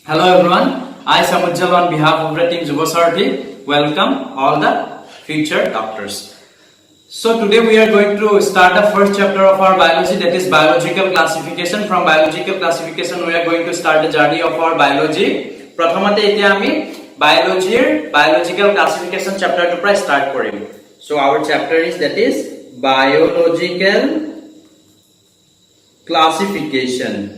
Hello everyone, I Samujjal on behalf of the team Jubasarthi. Welcome all the future doctors. So today we are going to start the first chapter of our biology, that is biological classification. From biological classification we are going to start the journey of our biology. Prathamate etia ami biological classification chapter 2 pra start korim. So our chapter is that is biological classification.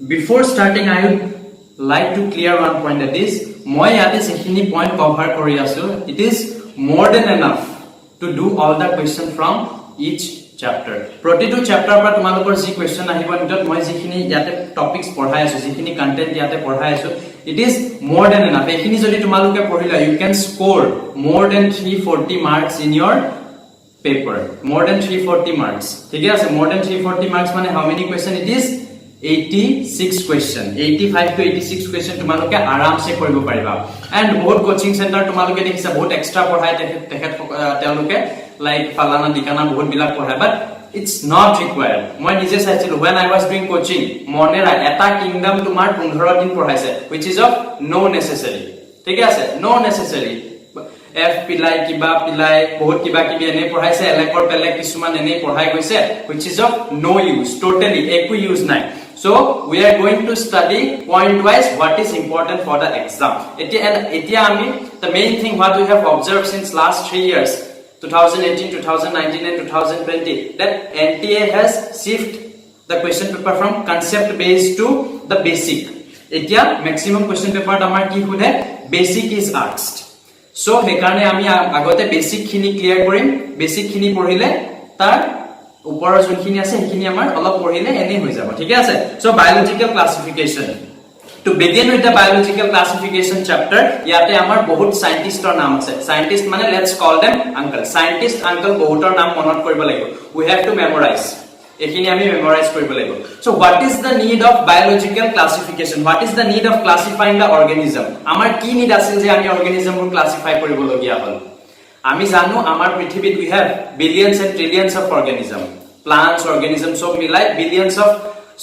Before starting, I would like to clear one point, that is, moi yate sekhini point cover kori asu. It is more than enough to do all the question from each chapter. Protitu chapter pra tumalokor ji question ahibo nitot moi jikhini yate topics porhai asu, jikhini content yate porhai asu, it is more than enough. Ekhini jodi tumaloke porhila, you can score more than 340 marks in your paper. More than 340 marks. Thik ase, more than 340 marks mane how many question it is? 86 question, 85 to 86 question tumaloke aram se koribo pariba. And bahut coaching center tumaloke dekhisa bahut extra porhai teloke like falana dikana bahut bilak porhai, but it's not required. Moi nije saichilu when I was doing coaching, monera eta kingdom tumar 15 din porhaise, which is of no necessary. Thik ase, no necessary. F pilai kiba pilai bahut kiba kibi ene porhaise, elekor pelek kisuman ene porhai goise, which is of no use, totally eku use nai. So we are going to study point wise what is important for the exam. The main thing what we have observed since last 3 years, 2018, 2019 and 2020, that NTA has shifted the question paper from concept based to the basic. Etia maximum question paper amar ki hude basic is asked. So hekarne ami agote basic khini clear korim, basic khini porhile tar upor jonkhini ase hekhini amar olop porhile ene hoi jabo, thik ase. So biological classification, to begin with the biological classification chapter, yate amar bahut scientist or naam ase. Scientist mane let's call them uncle. Scientist uncle bahutor naam monot koribo lagibo, we have to memorize. Ekhini ami memorize koribo lagibo. So what is the need of biological classification? What is the need of classifying the organism? Amar ki need asil je ami organism bur classify koribo logia hol? আমি জানো আমাৰ পৃথিৱীত we have billions and trillions of organism, plants, organisms সব মিলাই billions of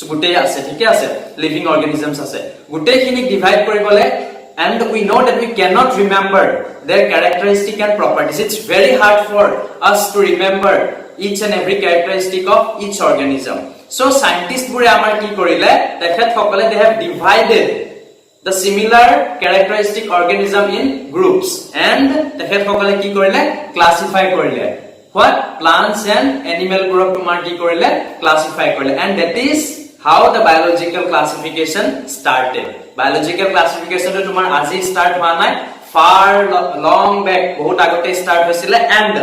গুটেই আছে, ঠিক আছে, living organisms আছে. গুটেইখিনি ডিভাইড কৰিবলে, and we know that we cannot remember their characteristic and properties. It's very hard for us to remember each and every characteristic of each organism. So scientists bure amar ki korile, dekhet সকলে they have divided the similar characteristic organism in groups, and dekhet সকলে ki korile classify korile. What? Plants and animal group tumar ki korile classify korile, and that is how the biological classification started. Biological classification to tumar aji start hua nai, far long back bahut agote start hoisile. And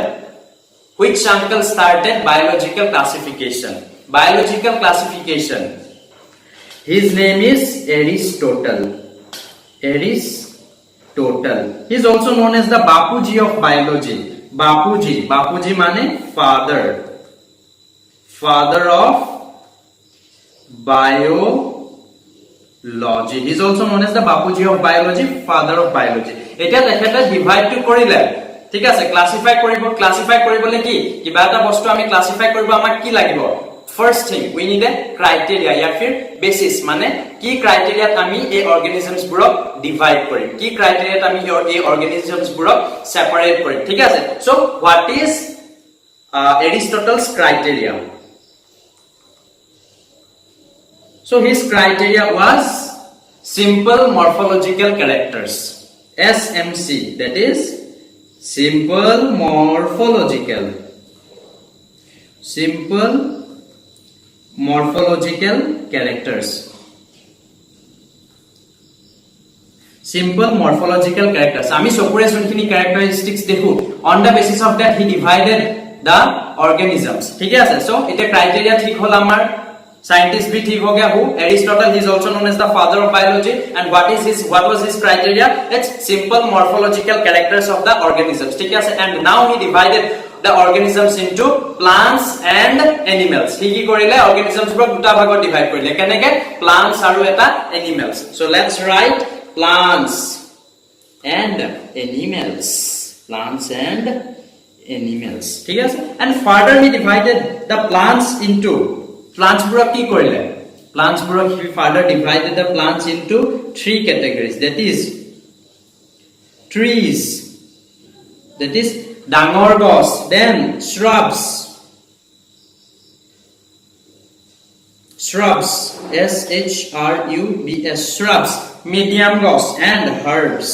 which uncle started biological classification? Biological classification, his name is Aristotle. Aristotle. He is also known as the Bapuji of biology. Bapuji mane father of biology. He is also known as the Bapuji of biology, father of biology. Eta dekheta divide to korile, ঠিক আছে, classify koribole ki kiba eta bostu ami classify koribo amak ki lagibo? First thing, we need a criteria ya fir basis, mane ki criteria ami a organisms burok divide korim, ki criteria ami a organisms burok separate korim, thik ase. So what is Aristotle's criteria? So his criteria was simple morphological characters, SMC, that is simple morphological characters. Simple morphological characters. Ami sokure jonkhini characteristics dekhu, on the basis of that he divided the organisms, thik ase. So eta criteria thik hol amar, scientist bhi thik ho gaya. Who? Aristotle. He is also known as the father of biology. And what was his criteria? It's simple morphological characters of the organisms, thik ase. And now he divided the organisms into plants and animals. He ki korile organisms bro duta bhagot divide korile, keneke plants aru eta animals. So let's write plants and animals. animals ঠিক আছে and further he divided the plants into plants pura ki korile plants pura he further divided the plants into 3 categories that is trees that is dangor gos then shrubs s h r u b s shrubs medium gos and herbs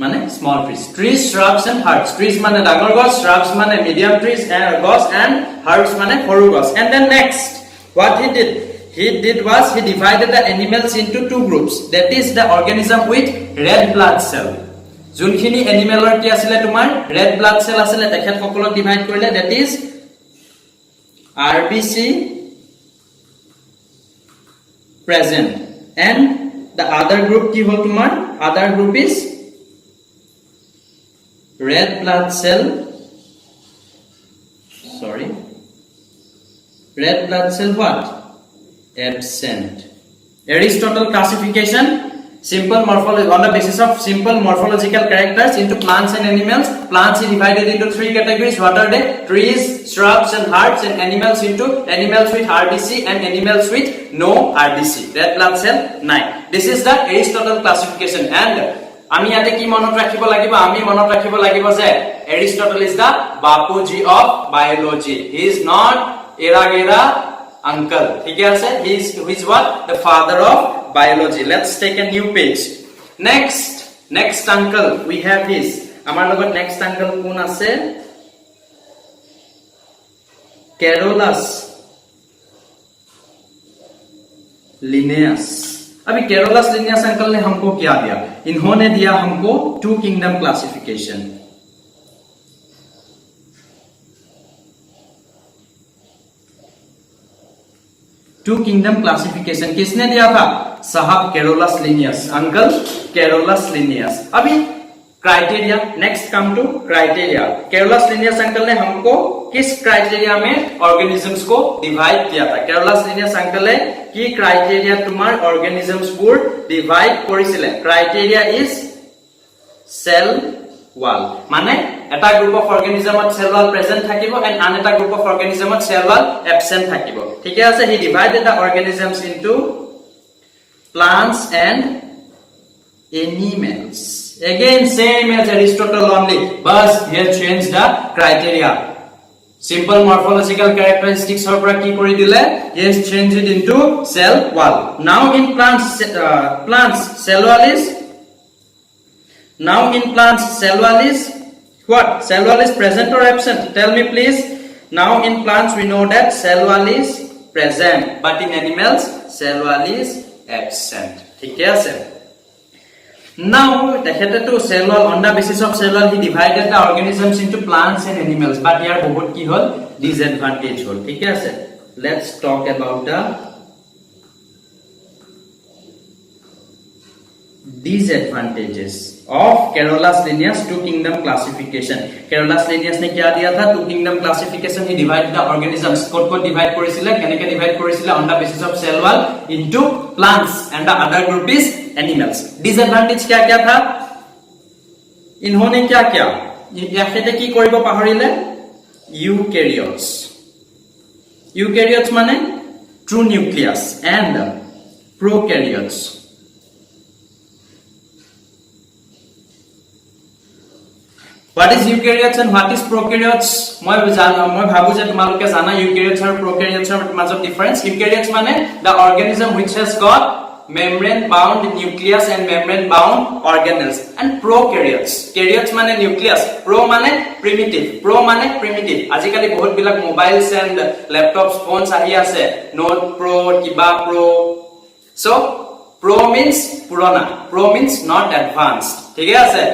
মানে small trees shrubs and herbs trees মানে dangor gos shrubs মানে medium trees and gos and herbs মানে horu gos and then next what he did was he divided the animals into 2 groups that is the organism with red blood cell যোনখিনি এনিমেলৰ কি আছিল তোমাৰ red blood cell আছিল তেখেত সকলক divide কৰিলে that is rbc present and the other group ki hol tumar other group is red blood cell what absent Aristotle classification simple morphology on the basis of simple morphological characters into plants and animals plants is divided into 3 categories what are they trees shrubs and herbs and animals into animals with rbc and animals with no rbc red blood cell 9 this is the Aristotle classification and আমি ইয়াতে কি মনত ৰাখিব লাগিব আমি মনত ৰাখিব লাগিব যে Aristotle is the bapuji of biology he is not eragera uncle ঠিক আছে he is what the father of biology let's take a new page next uncle we have his amar logot next uncle কোন আছে Carolus Linnaeus अभी Carolus Linnaeus uncle ने हमको क्या दिया इन्होंने दिया हमको 2 kingdom classification किसने दिया था साहब Carolus Linnaeus uncle Carolus Linnaeus अभी criteria next come to criteria Carolus Linnaeus uncle ने हमको किस क्राइटेरिया में ऑर्गेनिजम्स को डिवाइड किया था Carolus Linnaeus अंकल ने কি ক্রাইটেরিয়া তোমার অর্গানিজমস বোৰ ডিভাইড কৰিছিলে ক্রাইটেরিয়া ইজ সেল ওয়াল মানে এটা গ্ৰুপ অফ অর্গানিজমত সেল ওয়াল প্ৰেজেন্ট থাকিব এন্ড আন এটা গ্ৰুপ অফ অর্গানিজমত সেল ওয়াল এবসেন্ট থাকিব ঠিক আছে he divided the organisms into plants and animals again same as Aristotle only but here change the criteria simple morphological characteristics or pura ki kori dile yes change it into cell wall now in plants cell wall is what cell wall is present or absent tell me please now in plants we know that cell wall is present but in animals cell wall is absent thik ase now dekhete to cell wall on the basis of cell wall he divided the organisms into plants and animals but here bahut ki hol disadvantage hol thik ase let's talk about the disadvantages of Carolus Linnaeus 2 kingdom classification Carolus Linnaeus ne kya diya tha 2 kingdom classification he divided the organisms kod divide korisile keneke divide korisile on the basis of cell wall into plants and the other group is animals disadvantage kya tha inhone kya yakhete ki koribo pahorile eukaryotes mane true nucleus and prokaryotes what is eukaryotes and what is prokaryotes moi bhabu je tumaloke jana eukaryotes and prokaryotes er major difference eukaryotes mane the organism which has got membrane bound nucleus and membrane bound organelles and prokaryotes karyotes mane nucleus pro mane primitive ajikali bahut bilak mobiles and laptops phones ahi ase note pro kiba pro so pro means purana pro means not advanced thik ase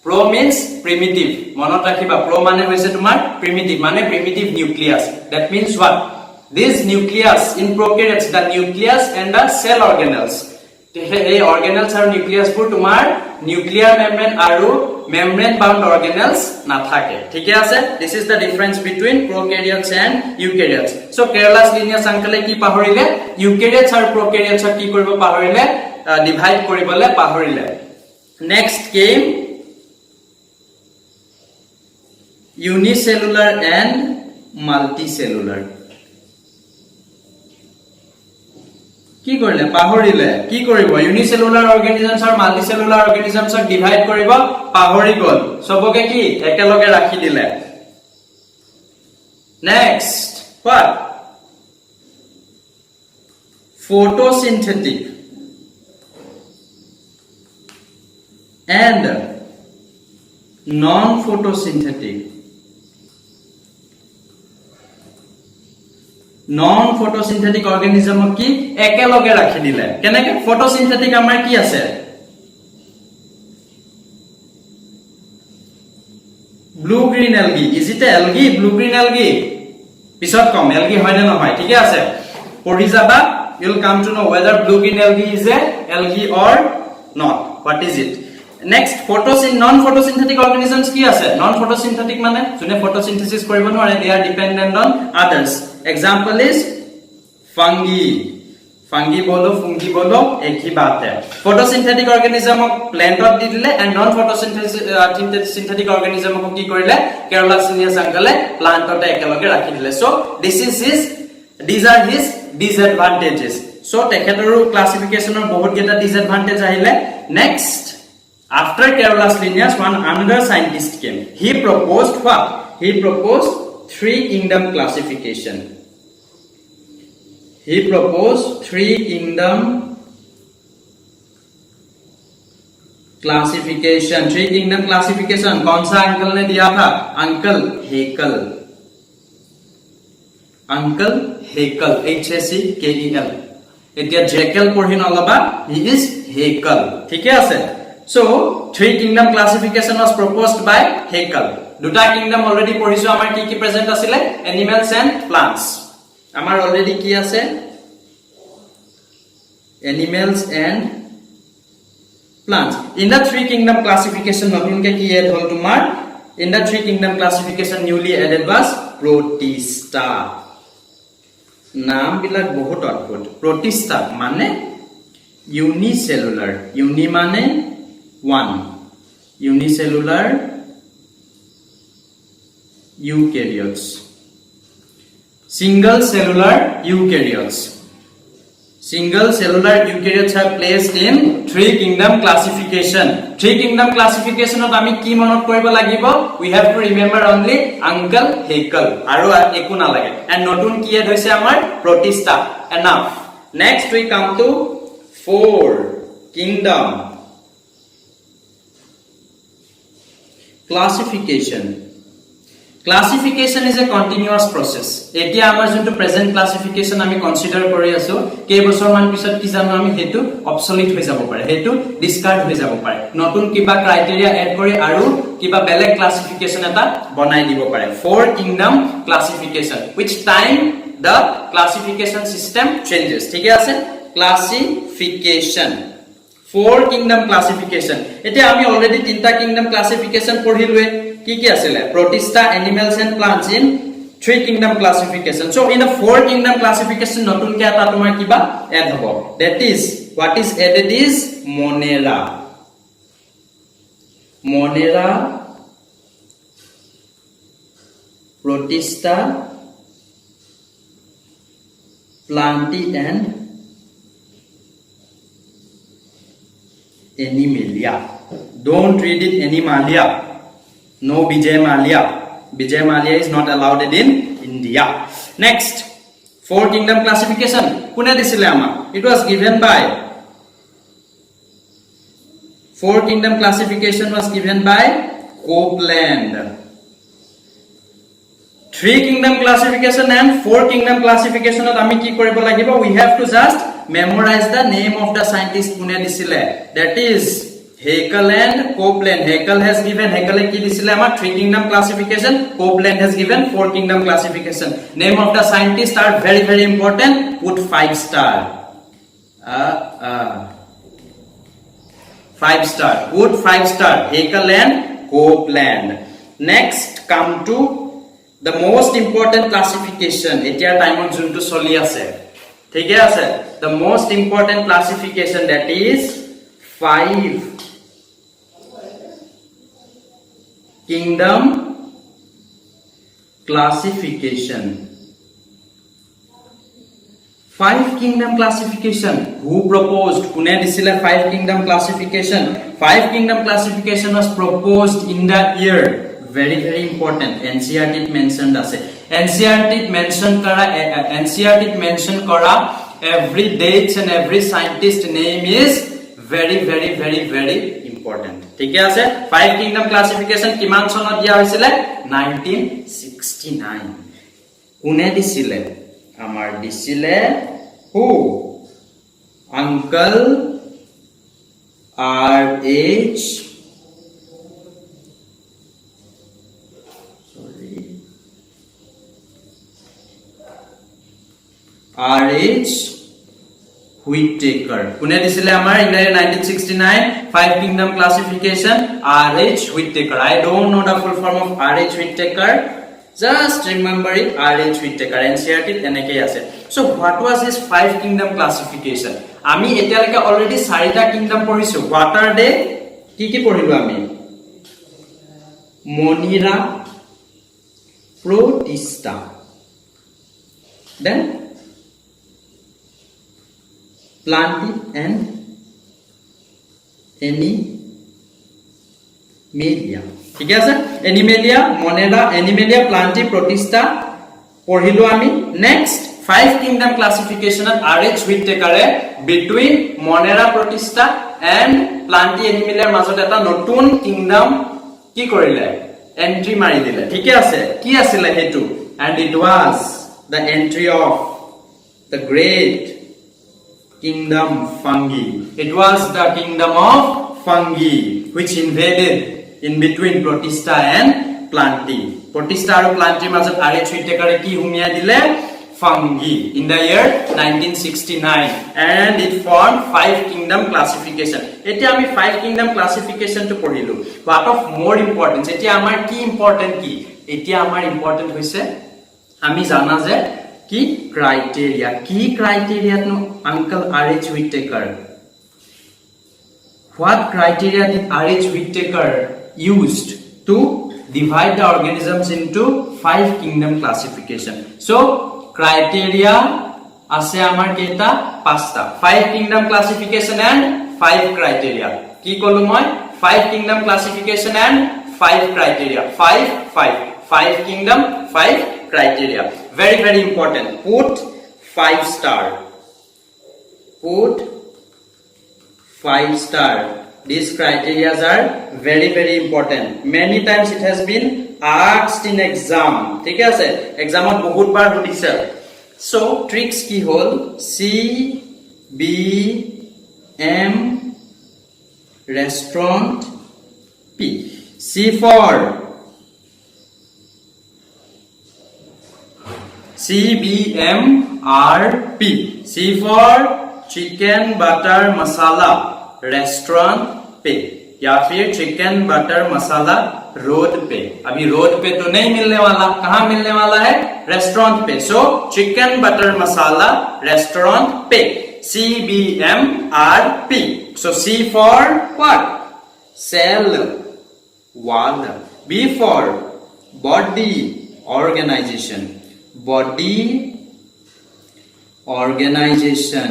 pro means primitive monot rakhiba pro mane hoise tumar primitive mane primitive nucleus that means what this nucleus in prokaryotes the nucleus and the cell organelles ei organelles are nucleus pur tumar nuclear membrane aru membrane bound organelles na thake thik ase this is the difference between prokaryotes and eukaryotes so Carolus Linnaeus uncle ki pahorile eukaryotes aru prokaryotes ki koribo pahorile divide কৰিবলে পাহৰিলে next came unicellular and multicellular কি কৰিলে পাহৰিলে কি কৰিব unicellular organisms আৰু multicellular organisms divide কৰিব পাহৰি গল সবকে কি একেলগে ৰাখি দিলে next what photosynthetic and non-photosynthetic organism কি একেলগে ৰাখি দিলে কেনেকে photosynthetic আমাৰ কি আছে blue green algae is it a algae blue green algae পিছত কম algae হয় না নহয় ঠিক আছে পঢ়ি যাবা you will come to know whether blue green algae is a algae or not what is it next non photosynthetic organisms কি আছে non photosynthetic মানে যোনে photosynthesis কৰিব নোৱাৰে they are dependent on others example is fungi bolo fungi bolo ek hi baat hai photosynthetic organism ok plant ot di dile and non photosynthetic organism ok ki korile Carolus linnaeus uncle plant ot ekaloge rakhi dile so these are his disadvantages so tekhetoru classification or bahut geta disadvantage ahile next after Carolus Linnaeus another scientist came he proposed what he proposed three kingdom classification he proposed three kingdom classification कौन सा uncle ने दिया था uncle Haeckel HACKEL এতিয়া jackal পঢ়ি নলবা he is Haeckel ঠিকে আছে so three kingdom classification was proposed by Haeckel দুটা kingdom already পঢ়িছো আমাৰ কি কি প্ৰেজেন্ট আছিল animals and plants আমাৰ already কি আছে animals and plants in the three kingdom classification নতুনকে কি এড হল তোমাৰ in the three kingdom classification newly added was protista নাম বিলাক বহুত অদ্ভুত protista মানে unicellular uni মানে one unicellular eukaryotes single cellular eukaryotes have placed in three kingdom classification ot ami ki monot koribo lagibo we have to remember only uncle Haeckel aru eku na lage and notun ki ed hoise amar protista enough next we come to four kingdom classification is a continuous process etia amar junto present classification ami consider kori aso ke bosor man pisot ki jano ami hetu obsolete hoi jabo pare hetu discard hoi jabo pare notun kiba criteria add kori aru kiba beleg classification eta banai dibo pare four kingdom classification which time the classification system changes thike ase classification four kingdom classification etia ami already tinta kingdom classification porhilwe ki asile protista animals and plants in three kingdom classification so in the four kingdom classification notun ke eta tomar kiba add hobo that is what is added is monera protista planti and animalia don't read it animalia no Vijay Mallya is not allowed in India next four kingdom classification kune disile ama it was given by four kingdom classification was given by Copeland three kingdom classification and four kingdom classification ot ami ki koribo lagibo we have to just memorize the name of the scientist kune disile that is Haeckel and Copeland Haeckel has given Haeckel ki disile amar three kingdom classification Copeland has given four kingdom classification name of the scientist are very very important put 5 star 5 star put 5 star Haeckel and Copeland next come to the most important classification etia time on junto soli ase thike ase the most important classification, that is 5 kingdom classification. 5 kingdom classification. Who proposed? Kune disile 5 kingdom classification. 5 kingdom classification was proposed in the year. Very important. NCERT mentioned ase. NCERT mention kara every dates and every scientist name is very important. ঠিক আছে? 5 kingdom classification কিমান চনত দিয়া হৈছিলে? 1969. কোনে দিছিলে? আমাৰ দিছিলে who? Uncle R.H. R.H. Whittaker. কোনে দিছিলে আমাৰ in the year 1969 5 kingdom classification? R.H. Whittaker. I don't know the full form of R.H. Whittaker. Just remember it, R.H. Whittaker. NCERT এনেকে আছে. So what was this 5 kingdom classification? আমি এতিয়ালৈকে already 4টা kingdom পঢ়িছো. What are they? কি কি পঢ়িলো আমি? Monera, Protista. Then Plantae and Animalia. ঠিক আছে? Animalia, Monera, Animalia, Plantae, Protista পঢ়িলো আমি. Next 5 kingdom classification of R.H. Whittaker between Monera, Protista and Plantae, Animalia মাজত এটা নতুন kingdom কি কৰিলে? Entry মাৰি দিলে. ঠিক আছে? কি আছিল হেতু? And it was the entry of the great kingdom fungi. It was the kingdom of fungi which invaded in between Protista and Plantae. Protista and Plantae মাজত R.H. Whittaker কি হুমিয়াই দিলে? Fungi in the year 1969, and it formed 5 kingdom classification. এতিয়া আমি 5 kingdom classification to পঢ়িলো. What of more importance? এতিয়া আমাৰ কি important কি? এতিয়া আমাৰ important হৈছে আমি জানা যে কি criteria. কি criteria নো Uncle R.H. Whittaker? What criteria did R.H. Whittaker used to divide the organisms into 5 kingdom classification? So criteria আছে আমাৰ কেটা? 5টা. 5 kingdom classification and 5 criteria. কি কলো মই? 5 kingdom classification and 5 criteria. 5 kingdom, 5 criteria. Very important. Put 5 star. Put 5 star. These criteria are very important. Many times it has been asked in exam. ঠিক আছে? Examত বহুত বার সুধিছে. So tricks কি হল? C B M restaurant P. C for CBMRP. C for chicken butter masala restaurant पे, या फिर chicken butter मसाला road पे. अभी रोड पे तो नहीं मिलने वाला, कहां मिलने वाला है? रेस्टोरेंट पे. सो चिकन बटर मसाला रेस्टोरेंट पे. CBMRP. So C for what? Cell wall. B for body organization. Body organization.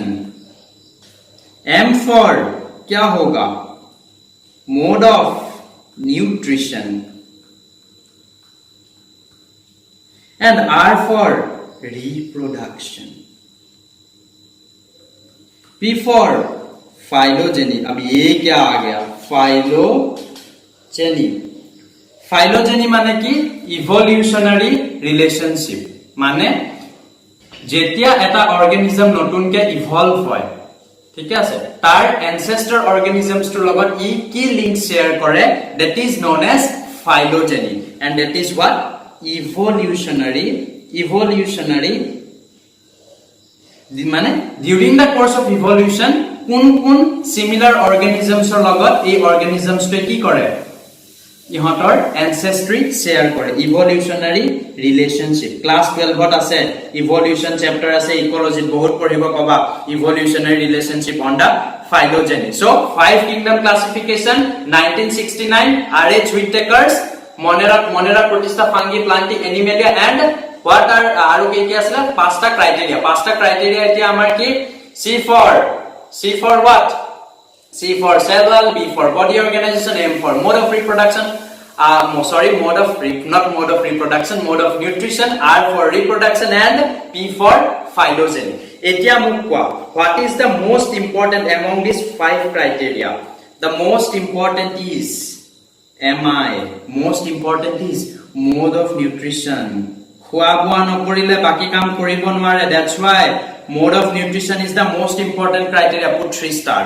M for क्या होगा? Mode of nutrition. And R for reproduction. P for phylogeny. अब ये क्या आ गया? Phylogeny. Phylogeny माने की evolutionary relationship. माने যেতিয়া এটা অর্গানিজম নতুনকে ইভলভ হয়, ঠিক আছে, তার ancestor organisms to লগত ই কি লিংক শেয়ার করে, that is known as phylogeny, and that is what? Evolutionary মানে during the course of evolution কোন কোন similar organisms লগত এই organisms টো কি কৰে? ইহঁতৰ ancestry share কৰে evolutionary relationship class 12 ত আছে evolution chapter আছে ecology বহুত পঢ়িব কবা evolutionary relationship on the phylogeny so five kingdom classification 1969 RH Whittaker's Monera protista fungi planti animalia and what are aru ki asla pasta criteria etia amar ki C for what C for cell, B for body organization, M for mode of reproduction, mode of reproduction, mode of nutrition, R for reproduction, and P for phylogeny. Etia mukwa, what is the most important among these five criteria? The most important is MI. Most important is mode of nutrition. Khua bua nokorile baki kam koribo nware. That's why mode of nutrition is the most important criteria. Put 3 star.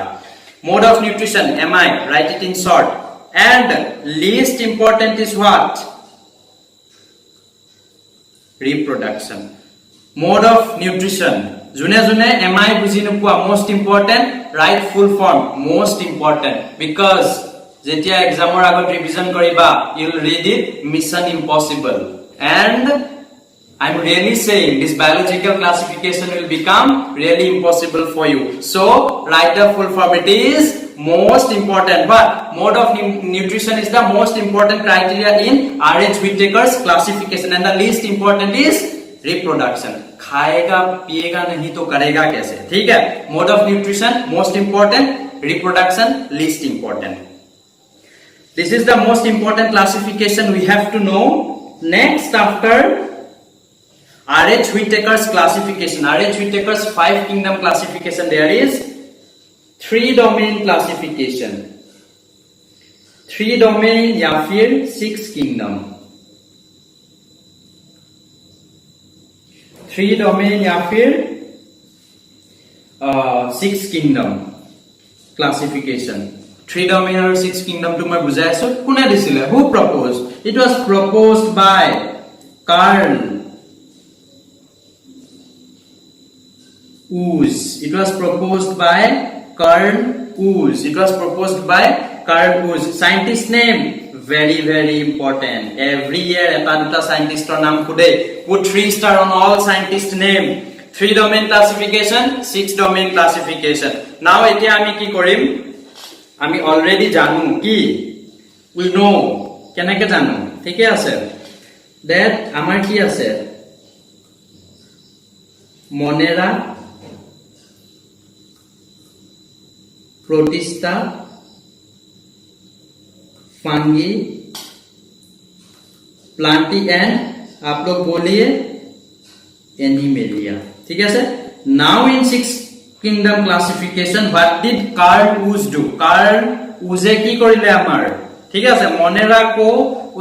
Mode of nutrition, MI, write it in short. And least important is what? Reproduction. Mode of nutrition. June MI buji nupua most important, write full form, most important. Because jetia exam or agot revision koriba, you'll read it, Mission Impossible. And I'm really saying this biological classification will become really impossible for you. So write the full form. It is most important. But mode of nutrition is the most important criteria in RH Whittaker's classification, and the least important is reproduction. खाएगा पिएगा नहीं तो करेगा कैसे? ठीक है? Mode of nutrition most important, reproduction least important. This is the most important classification we have to know. Next, after RH Whittaker's classification, RH Whittaker's 5 kingdom classification, there is 3 domain classification. 3 domain या फिर 6 kingdom. 3 domain या फिर 6 kingdom classification. 3 domain और 6 kingdom to मैं बुझाई आছো कोने दिছিলে? Who proposed? It was proposed by Carl Woese. It was proposed by Carl Woese. It was proposed by Carl Woese. Scientist name very important. Every year eta duta scientist or naam khude. Put 3 star on all scientist name. 3 domain classification, 6 domain classification. Now etia ami ki korim? Ami already janu ki we know kenake janu thike ase that amar ki ase Monera protista fungi planti and आप लोग बोलिए animalia ठीक है sir now in 6 kingdom classification what did Carl Woese do Carl Woese की करिले आमार ठीक है सर मोनेरा को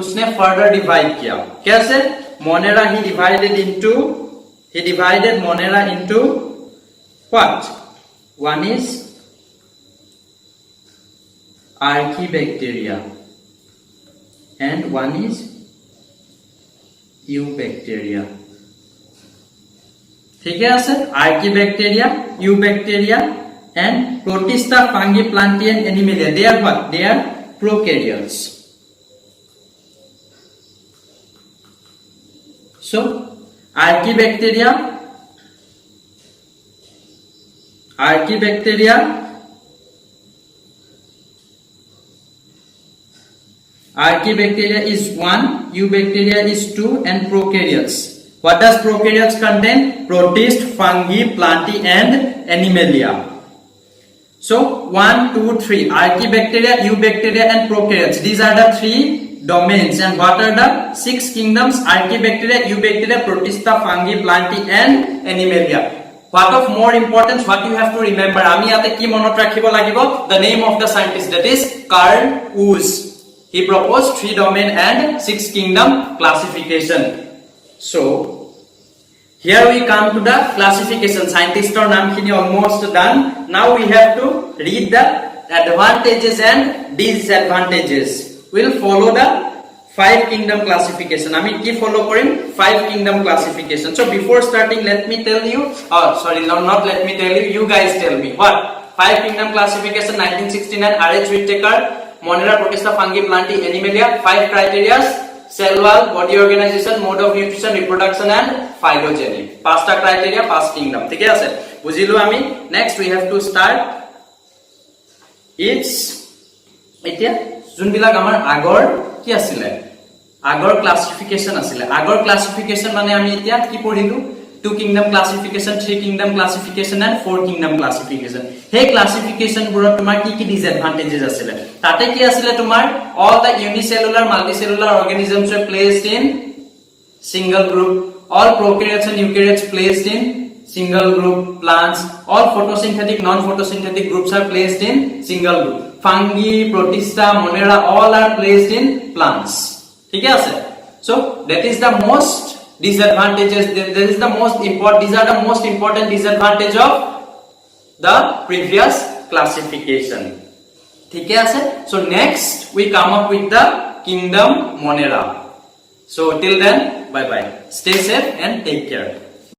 उसने further divide किया कैसे Monera he divided Monera into what one is Archaebacteria and one is Eubacteria ठीक है sir Archaebacteria Eubacteria and Protista fungi plantae and animalia they are what they are prokaryotes so Archaebacteria Archaebacteria is 1, Eubacteria is 2 and prokaryotes. What does prokaryotes contain? Protist, fungi, plantae and animalia. So 1, 2, 3 Archaebacteria, Eubacteria and prokaryotes. These are the 3 domains and what are the 6 kingdoms? Archaebacteria, Eubacteria, Protista, fungi, plantae and animalia. What of more importance what you have to remember ami ate ki monot rakhibo lagibo the name of the scientist that is Carl Woese. He proposed 3 domain and 6 kingdom classification. So here we come to the classification. Scientist or naam khini almost done. Now we have to read the advantages and disadvantages. We'll follow the 5 kingdom classification. Ami ki follow korim 5 kingdom classification. So before starting let me tell you not let me tell you, you guys tell me what 5 kingdom classification 1969 RH Whittaker Monera, Protista, fungi, plantae, animalia. 5 criteria: cell wall, body organization, mode of nutrition, reproduction and phylogeny. 5টা criteria, 5 kingdom. ঠিক আছে? বুঝিলো আমি. Next we have to start its এতিয়া যোনবিলাক আমাৰ আগৰ কি আছিল আগৰ ক্লাসিফিকেশন আছিল আগৰ ক্লাসিফিকেশন মানে আমি এতিয়া কি পঢ়িলো 2 kingdom classification 3 kingdom classification and 4 kingdom classification হে ক্লাসিফিকেশন বুৰত তোমাৰ কি কি ডিসএডভান্টেজেস আছিল তাতে কি আছিল তোমাৰ all the unicellular multicellular organisms are placed in single group all prokaryotes and eukaryotes placed in single group plants all photosynthetic non photosynthetic groups are placed in single group fungi protista monera all are placed in plants ठीक है so that is the most disadvantages that is the most important these are the most important disadvantage of the previous classification ठीक है so next we come up with the kingdom monera so till then bye bye stay safe and take care